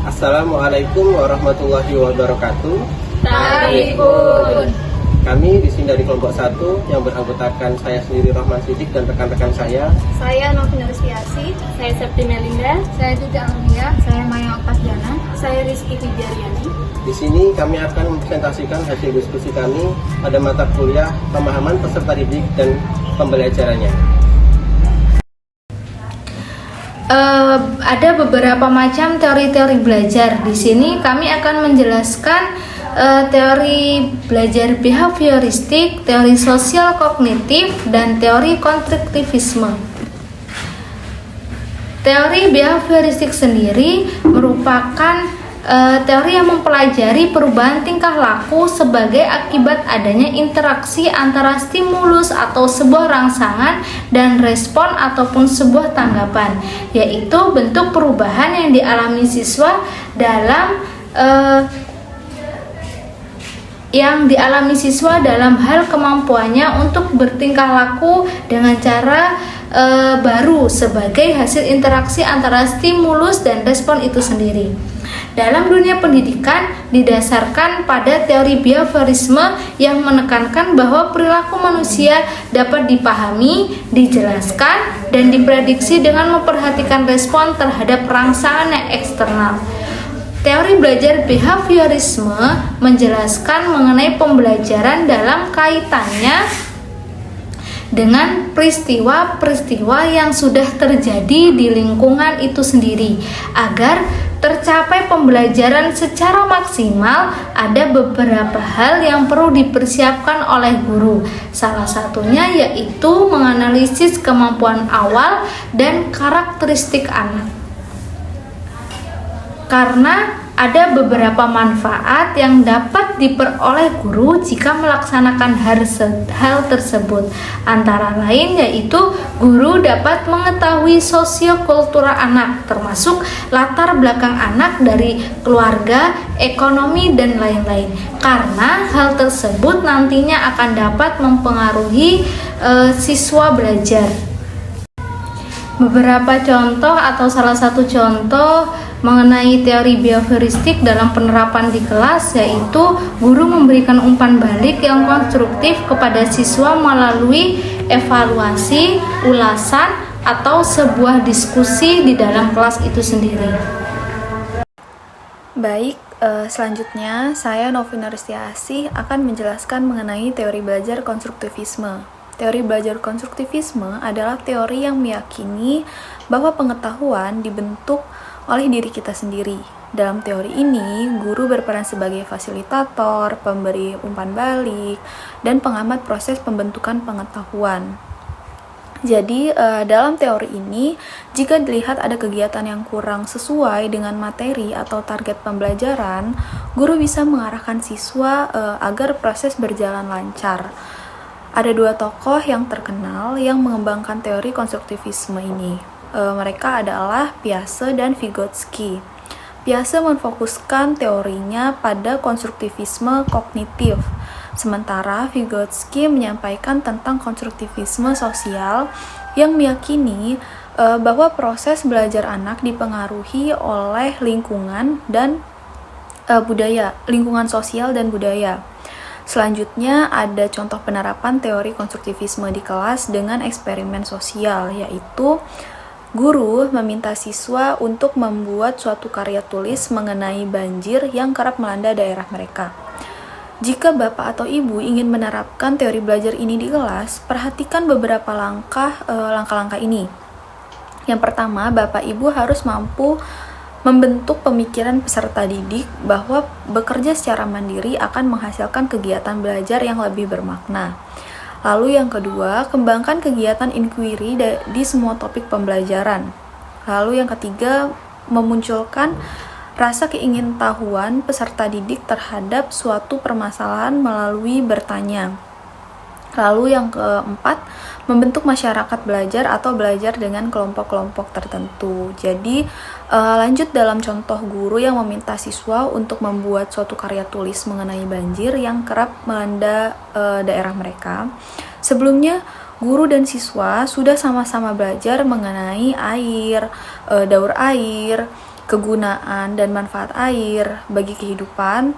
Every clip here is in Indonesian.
Assalamualaikum warahmatullahi wabarakatuh. Waalaikumsalam. Kami di sini dari kelompok 1 yang beranggotakan saya sendiri Rahman Sidik dan rekan-rekan saya. Saya Novina Rizkyasi. Saya Septi Melinda. Saya Tuti Amelia. Saya Maya Oktaviana. Saya Rizky Fidyariani. Di sini kami akan mempresentasikan hasil diskusi kami pada mata kuliah pemahaman peserta didik dan pembelajarannya. Ada beberapa macam teori-teori belajar. Di sini kami akan menjelaskan teori belajar behavioristik, teori sosial kognitif, dan teori konstruktivisme. Teori behavioristik sendiri merupakan teori yang mempelajari perubahan tingkah laku sebagai akibat adanya interaksi antara stimulus atau sebuah rangsangan dan respon ataupun sebuah tanggapan, yaitu bentuk perubahan yang dialami siswa dalam hal kemampuannya untuk bertingkah laku dengan cara baru sebagai hasil interaksi antara stimulus dan respon itu sendiri. Dalam dunia pendidikan didasarkan pada teori behaviorisme yang menekankan bahwa perilaku manusia dapat dipahami, dijelaskan, dan diprediksi dengan memperhatikan respon terhadap rangsangan yang eksternal. Teori belajar behaviorisme menjelaskan mengenai pembelajaran dalam kaitannya dengan peristiwa-peristiwa yang sudah terjadi di lingkungan itu sendiri. Agar tercapai pembelajaran secara maksimal, ada beberapa hal yang perlu dipersiapkan oleh guru. Salah satunya yaitu menganalisis kemampuan awal dan karakteristik anak. Karena ada beberapa manfaat yang dapat diperoleh guru jika melaksanakan hal tersebut. Antara lain yaitu guru dapat mengetahui sosiokultural anak, termasuk latar belakang anak dari keluarga, ekonomi, dan lain-lain. Karena hal tersebut nantinya akan dapat mempengaruhi siswa belajar. Beberapa contoh atau salah satu contoh mengenai teori behavioristik dalam penerapan di kelas yaitu guru memberikan umpan balik yang konstruktif kepada siswa melalui evaluasi, ulasan, atau sebuah diskusi di dalam kelas itu sendiri. Baik, selanjutnya saya Novina Rizkyasi akan menjelaskan mengenai teori belajar konstruktivisme. Teori belajar konstruktivisme adalah teori yang meyakini bahwa pengetahuan dibentuk oleh diri kita sendiri. Dalam teori ini, guru berperan sebagai fasilitator, pemberi umpan balik, dan pengamat proses pembentukan pengetahuan. Jadi, dalam teori ini, jika dilihat ada kegiatan yang kurang sesuai dengan materi atau target pembelajaran, guru bisa mengarahkan siswa agar proses berjalan lancar. Ada dua tokoh yang terkenal yang mengembangkan teori konstruktivisme ini. Mereka adalah Piaget dan Vygotsky. Piaget memfokuskan teorinya pada konstruktivisme kognitif, sementara Vygotsky menyampaikan tentang konstruktivisme sosial yang meyakini bahwa proses belajar anak dipengaruhi oleh lingkungan dan lingkungan sosial dan budaya. Selanjutnya ada contoh penerapan teori konstruktivisme di kelas dengan eksperimen sosial, yaitu guru meminta siswa untuk membuat suatu karya tulis mengenai banjir yang kerap melanda daerah mereka. Jika Bapak atau Ibu ingin menerapkan teori belajar ini di kelas, perhatikan beberapa langkah-langkah ini. Yang pertama, Bapak Ibu harus mampu membentuk pemikiran peserta didik bahwa bekerja secara mandiri akan menghasilkan kegiatan belajar yang lebih bermakna. Lalu yang kedua, kembangkan kegiatan inquiry di semua topik pembelajaran. Lalu yang ketiga, memunculkan rasa keingintahuan peserta didik terhadap suatu permasalahan melalui bertanya. Lalu yang keempat, membentuk masyarakat belajar atau belajar dengan kelompok-kelompok tertentu. Jadi lanjut dalam contoh guru yang meminta siswa untuk membuat suatu karya tulis mengenai banjir yang kerap melanda daerah mereka. Sebelumnya, guru dan siswa sudah sama-sama belajar mengenai air, daur air, kegunaan dan manfaat air bagi kehidupan,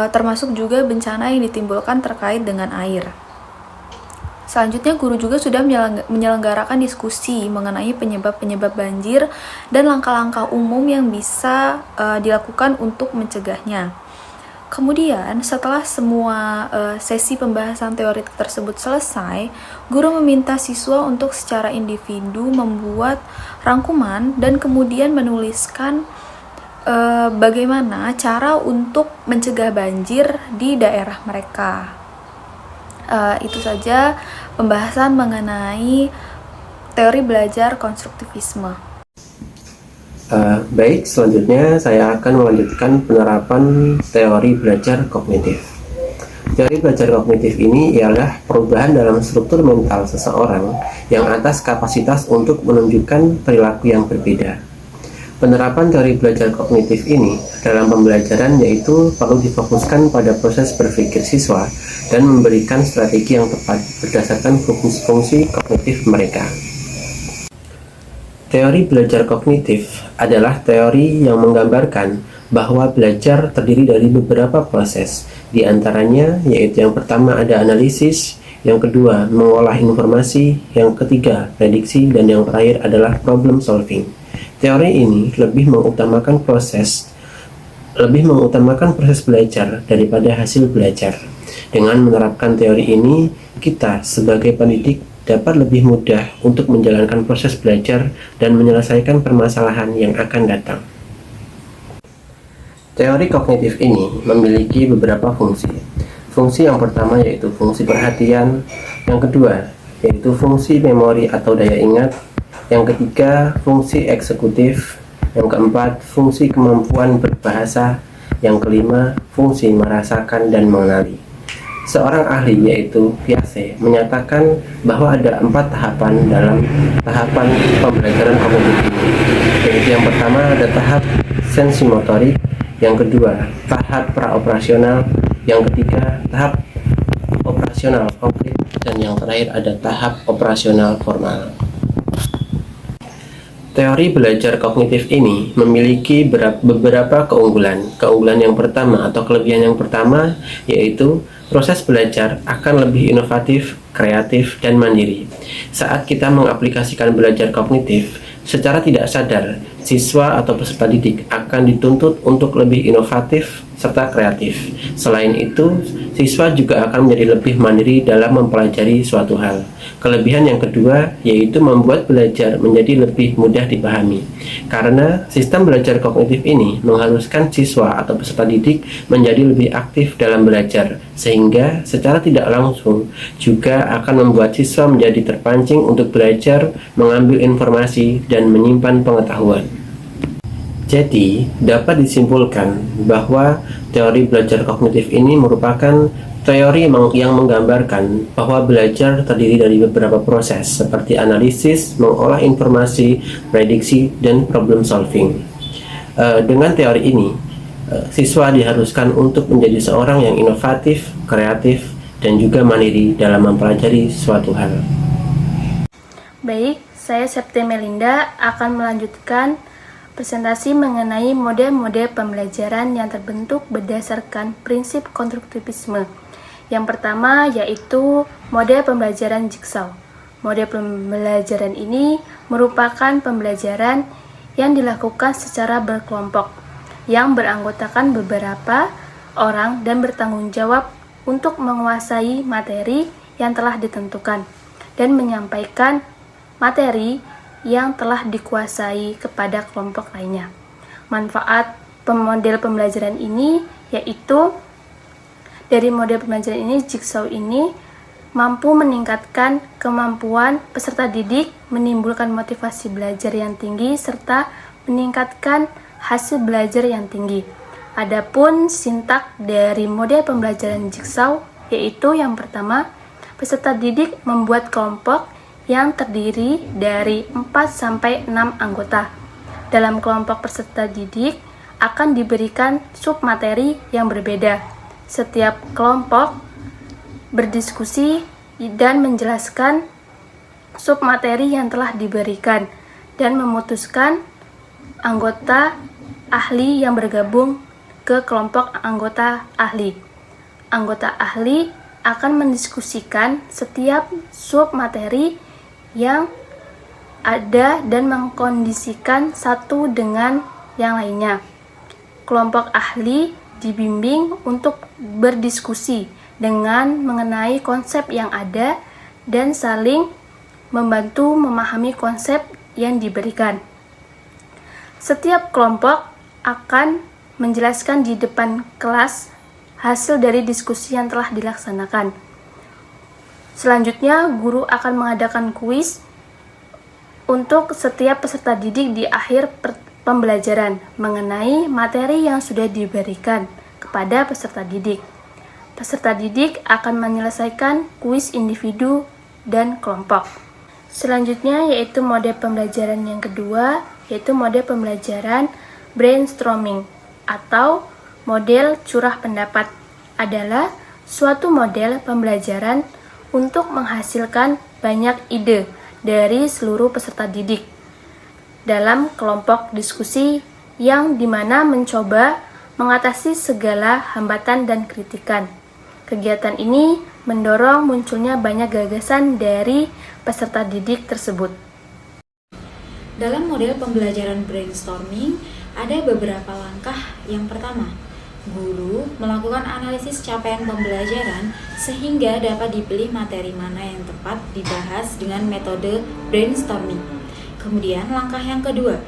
termasuk juga bencana yang ditimbulkan terkait dengan air. Selanjutnya, guru juga sudah menyelenggarakan diskusi mengenai penyebab-penyebab banjir dan langkah-langkah umum yang bisa dilakukan untuk mencegahnya. Kemudian, setelah semua sesi pembahasan teori tersebut selesai, guru meminta siswa untuk secara individu membuat rangkuman dan kemudian menuliskan bagaimana cara untuk mencegah banjir di daerah mereka. Itu saja pembahasan mengenai teori belajar konstruktivisme. Baik, selanjutnya saya akan melanjutkan penerapan teori belajar kognitif. Teori belajar kognitif ini ialah perubahan dalam struktur mental seseorang yang atas kapasitas untuk menunjukkan perilaku yang berbeda. Penerapan teori belajar kognitif ini dalam pembelajaran yaitu perlu difokuskan pada proses berpikir siswa dan memberikan strategi yang tepat berdasarkan fungsi kognitif mereka. Teori belajar kognitif adalah teori yang menggambarkan bahwa belajar terdiri dari beberapa proses, di antaranya yaitu yang pertama ada analisis, yang kedua mengolah informasi, yang ketiga prediksi, dan yang terakhir adalah problem solving. Teori ini lebih mengutamakan proses belajar daripada hasil belajar. Dengan menerapkan teori ini, kita sebagai pendidik dapat lebih mudah untuk menjalankan proses belajar dan menyelesaikan permasalahan yang akan datang. Teori kognitif ini memiliki beberapa fungsi. Fungsi yang pertama yaitu fungsi perhatian, yang kedua yaitu fungsi memori atau daya ingat, yang ketiga fungsi eksekutif, yang keempat fungsi kemampuan berbahasa, yang kelima fungsi merasakan dan mengenali. Seorang ahli yaitu Piaget menyatakan bahwa ada 4 tahapan dalam tahapan pembelajaran kognitif ini, yaitu yang pertama ada tahap sensimotorik, yang kedua tahap praoperasional, yang ketiga tahap operasional konkret, dan yang terakhir ada tahap operasional formal. Teori belajar kognitif ini memiliki beberapa keunggulan. Keunggulan yang pertama atau kelebihan yang pertama yaitu proses belajar akan lebih inovatif, kreatif, dan mandiri. Saat kita mengaplikasikan belajar kognitif, secara tidak sadar, siswa atau peserta didik akan dituntut untuk lebih inovatif serta kreatif. Selain itu, siswa juga akan menjadi lebih mandiri dalam mempelajari suatu hal. Kelebihan yang kedua yaitu membuat belajar menjadi lebih mudah dipahami. Karena sistem belajar kognitif ini mengharuskan siswa atau peserta didik menjadi lebih aktif dalam belajar, sehingga secara tidak langsung juga akan membuat siswa menjadi terpancing untuk belajar, mengambil informasi, dan menyimpan pengetahuan. Jadi, dapat disimpulkan bahwa teori belajar kognitif ini merupakan teori yang menggambarkan bahwa belajar terdiri dari beberapa proses seperti analisis, mengolah informasi, prediksi, dan problem solving. Dengan teori ini, siswa diharuskan untuk menjadi seorang yang inovatif, kreatif, dan juga mandiri dalam mempelajari suatu hal. Baik, saya Septi Melinda akan melanjutkan presentasi mengenai mode-mode pembelajaran yang terbentuk berdasarkan prinsip konstruktivisme. Yang pertama yaitu mode pembelajaran jigsaw. Mode pembelajaran ini merupakan pembelajaran yang dilakukan secara berkelompok, yang beranggotakan beberapa orang dan bertanggung jawab untuk menguasai materi yang telah ditentukan dan menyampaikan materi yang telah dikuasai kepada kelompok lainnya. Manfaat model pembelajaran ini yaitu dari model pembelajaran ini, jigsaw ini mampu meningkatkan kemampuan peserta didik, menimbulkan motivasi belajar yang tinggi, serta meningkatkan hasil belajar yang tinggi. Adapun sintak dari model pembelajaran jigsaw yaitu yang pertama, peserta didik membuat kelompok yang terdiri dari 4-6 anggota. Dalam kelompok peserta didik akan diberikan submateri yang berbeda. Setiap kelompok berdiskusi dan menjelaskan submateri yang telah diberikan dan memutuskan anggota ahli yang bergabung ke kelompok anggota ahli. Anggota ahli akan mendiskusikan setiap sub materi yang ada dan mengkondisikan satu dengan yang lainnya. Kelompok ahli dibimbing untuk berdiskusi dengan mengenai konsep yang ada dan saling membantu memahami konsep yang diberikan. Setiap kelompok akan menjelaskan di depan kelas hasil dari diskusi yang telah dilaksanakan. Selanjutnya, guru akan mengadakan kuis untuk setiap peserta didik di akhir pembelajaran mengenai materi yang sudah diberikan kepada peserta didik. Peserta didik akan menyelesaikan kuis individu dan kelompok. Selanjutnya yaitu mode pembelajaran yang kedua, yaitu mode pembelajaran brainstorming atau model curah pendapat adalah suatu model pembelajaran untuk menghasilkan banyak ide dari seluruh peserta didik dalam kelompok diskusi yang dimana mencoba mengatasi segala hambatan dan kritikan. Kegiatan ini mendorong munculnya banyak gagasan dari peserta didik tersebut. Dalam model pembelajaran brainstorming, ada beberapa langkah. Yang pertama, guru melakukan analisis capaian pembelajaran sehingga dapat dipilih materi mana yang tepat dibahas dengan metode brainstorming. Kemudian langkah yang kedua,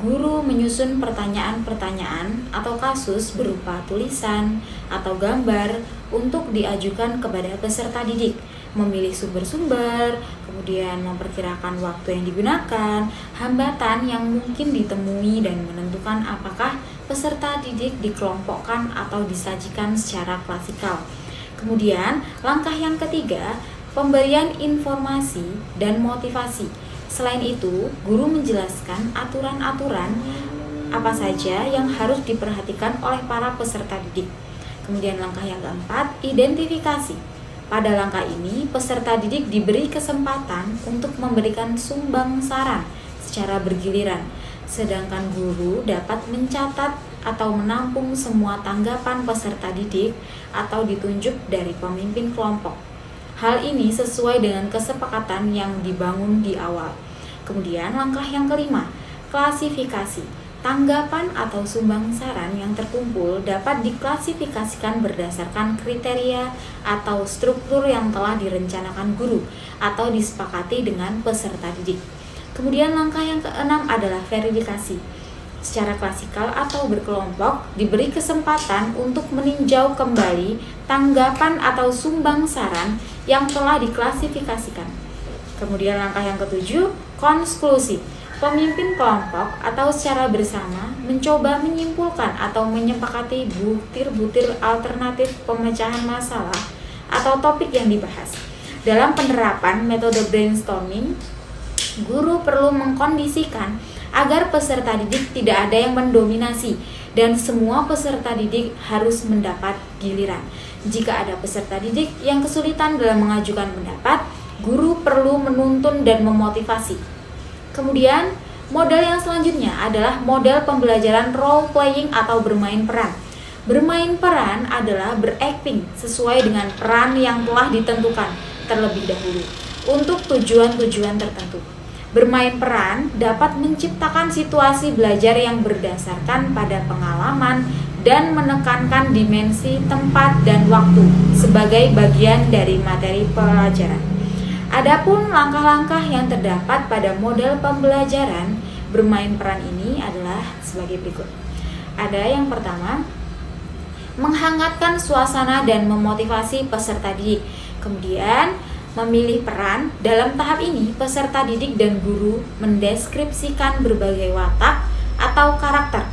guru menyusun pertanyaan-pertanyaan atau kasus berupa tulisan atau gambar untuk diajukan kepada peserta didik, memilih sumber-sumber, kemudian memperkirakan waktu yang digunakan, hambatan yang mungkin ditemui, dan menentukan apakah peserta didik dikelompokkan atau disajikan secara klasikal. Kemudian, langkah yang ketiga, pemberian informasi dan motivasi. Selain itu, guru menjelaskan aturan-aturan apa saja yang harus diperhatikan oleh para peserta didik. Kemudian langkah yang keempat, identifikasi. Pada langkah ini, peserta didik diberi kesempatan untuk memberikan sumbang saran secara bergiliran, sedangkan guru dapat mencatat atau menampung semua tanggapan peserta didik atau ditunjuk dari pemimpin kelompok. Hal ini sesuai dengan kesepakatan yang dibangun di awal. Kemudian langkah yang kelima, klasifikasi. Tanggapan atau sumbang saran yang terkumpul dapat diklasifikasikan berdasarkan kriteria atau struktur yang telah direncanakan guru atau disepakati dengan peserta didik. Kemudian langkah yang keenam adalah verifikasi. Secara klasikal atau berkelompok, diberi kesempatan untuk meninjau kembali tanggapan atau sumbang saran yang telah diklasifikasikan. Kemudian langkah yang ketujuh, konklusi. Pemimpin kelompok atau secara bersama mencoba menyimpulkan atau menyepakati butir-butir alternatif pemecahan masalah atau topik yang dibahas. Dalam penerapan metode brainstorming, guru perlu mengkondisikan agar peserta didik tidak ada yang mendominasi dan semua peserta didik harus mendapat giliran. Jika ada peserta didik yang kesulitan dalam mengajukan pendapat, guru perlu menuntun dan memotivasi. Kemudian, model yang selanjutnya adalah model pembelajaran role playing atau bermain peran. Bermain peran adalah berakting sesuai dengan peran yang telah ditentukan terlebih dahulu untuk tujuan-tujuan tertentu. Bermain peran dapat menciptakan situasi belajar yang berdasarkan pada pengalaman dan menekankan dimensi tempat dan waktu sebagai bagian dari materi pelajaran. Adapun langkah-langkah yang terdapat pada model pembelajaran bermain peran ini adalah sebagai berikut. Ada yang pertama, menghangatkan suasana dan memotivasi peserta didik. Kemudian, memilih peran. Dalam tahap ini, peserta didik dan guru mendeskripsikan berbagai watak atau karakter.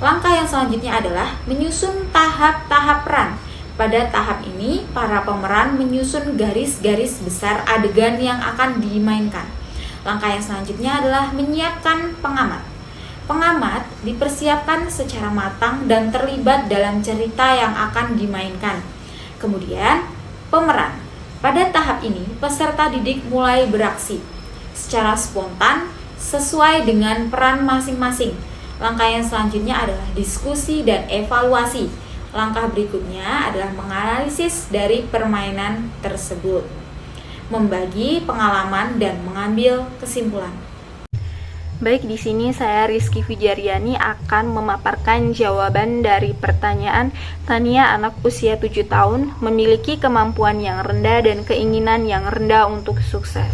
Langkah yang selanjutnya adalah menyusun tahap-tahap peran. Pada tahap ini, para pemeran menyusun garis-garis besar adegan yang akan dimainkan. Langkah yang selanjutnya adalah menyiapkan pengamat. Pengamat dipersiapkan secara matang dan terlibat dalam cerita yang akan dimainkan. Kemudian, pemeran. Pada tahap ini, peserta didik mulai beraksi secara spontan sesuai dengan peran masing-masing. Langkah yang selanjutnya adalah diskusi dan evaluasi. Langkah berikutnya adalah menganalisis dari permainan tersebut, membagi pengalaman dan mengambil kesimpulan. Baik, di sini saya Rizky Fijariani akan memaparkan jawaban dari pertanyaan Tania anak usia 7 tahun memiliki kemampuan yang rendah dan keinginan yang rendah untuk sukses.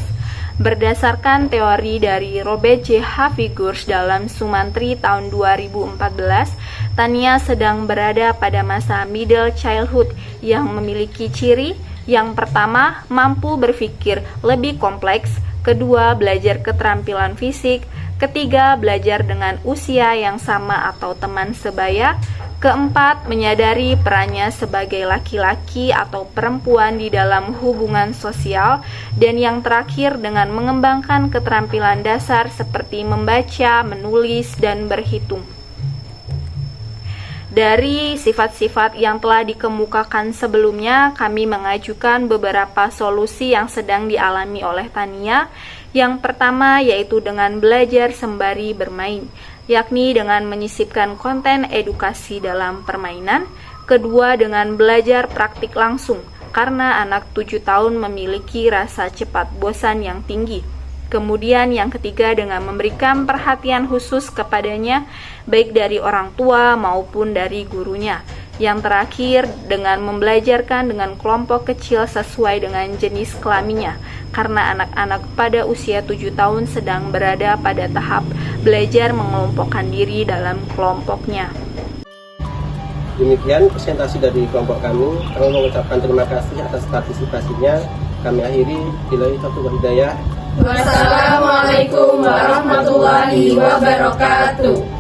Berdasarkan teori dari Robert J. Havigurs dalam Sumantri tahun 2014, Tania sedang berada pada masa middle childhood yang memiliki ciri yang pertama, mampu berpikir lebih kompleks, kedua, belajar keterampilan fisik, ketiga, belajar dengan usia yang sama atau teman sebaya, keempat, menyadari perannya sebagai laki-laki atau perempuan di dalam hubungan sosial, dan yang terakhir dengan mengembangkan keterampilan dasar seperti membaca, menulis, dan berhitung. Dari sifat-sifat yang telah dikemukakan sebelumnya, kami mengajukan beberapa solusi yang sedang dialami oleh Tania. Yang pertama yaitu dengan belajar sembari bermain, yakni dengan menyisipkan konten edukasi dalam permainan. Kedua, dengan belajar praktik langsung, karena anak 7 tahun memiliki rasa cepat bosan yang tinggi. Kemudian yang ketiga, dengan memberikan perhatian khusus kepadanya, baik dari orang tua maupun dari gurunya. Yang terakhir, dengan membelajarkan dengan kelompok kecil sesuai dengan jenis kelaminnya, karena anak-anak pada usia 7 tahun sedang berada pada tahap belajar mengelompokkan diri dalam kelompoknya. Demikian presentasi dari kelompok kami. Kami mengucapkan terima kasih atas partisipasinya. Kami akhiri. Billahi taufiq wal hidayah. Wassalamualaikum warahmatullahi wabarakatuh.